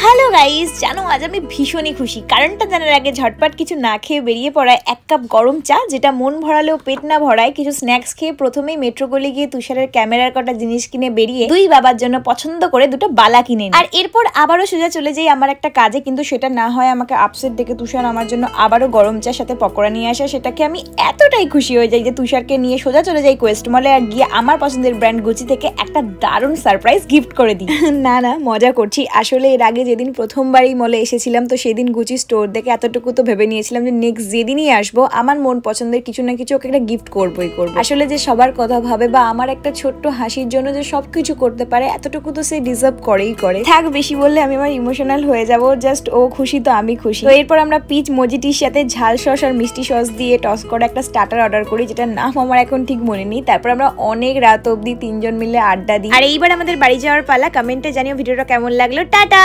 Hello guys, জানো আজ আমি ভীষণই খুশি। কারণটা জানার আগে ঝটপট কিছু না খেয়ে বেরিয়ে পড়ায় এক কাপ গরম চা, যেটা মন ভরালেও পেট না ভরায়। কিছু স্ন্যাক্স খেয়ে প্রথমেই মেট্রো গলি গিয়ে তুষারের ক্যামেরার কটা জিনিস কিনে বেরিয়ে দুই বাবার জন্য পছন্দ করে দুটো বালা কিনে নিই। আর এরপর আবারও সোজা চলে যাই আমার একটা কাজে, কিন্তু সেটা না হয় আমাকে আপসেট দেখে তুষার আমার জন্য আবারও গরম চার সাথে পকোড়া নিয়ে আসা। সেটাকে আমি এতটাই খুশি হয়ে যাই যে তুষারকে নিয়ে সোজা চলে যাই কোয়েস্ট মলে আর গিয়ে আমার পছন্দের ব্র্যান্ড গুচি থেকে একটা দারুণ সারপ্রাইজ গিফট করে দিই। না মজা করছি। আসলে এর আগে যেদিন প্রথমবার এই মলে এসেছিলাম, তো সেদিন গুচি স্টোর দেখে এতটুকু তো ভেবে নিয়েছিলাম যে নেক্সট যেদিনই আসবো আমার মন পছন্দের কিছু না কিছু ওকে একটা গিফট করবোই করবো। আসলে যে সবার কথা ভাবে বা আমার একটা ছোট্ট হাসির জন্য যে সবকিছু করতে পারে, এতটুকু তো সে ডিজার্ভ করেই করে। থাক, বেশি বললে আমি আমার ইমোশনাল হয়ে যাবো। জাস্ট ও খুশি তো আমি খুশি। তো এরপর আমরা পিচ মজিটির সাথে ঝাল সস আর মিষ্টি সস দিয়ে টস করে একটা স্টার্টার অর্ডার করি, যেটার নাম আমার এখন ঠিক মনে নেই। তারপর আমরা অনেক রাত অবধি তিনজন মিলে আড্ডা দিই। আর এইবার আমাদের বাড়ি যাওয়ার পালা। কমেন্টে জানিও ভিডিওটা কেমন লাগলো। টাটা।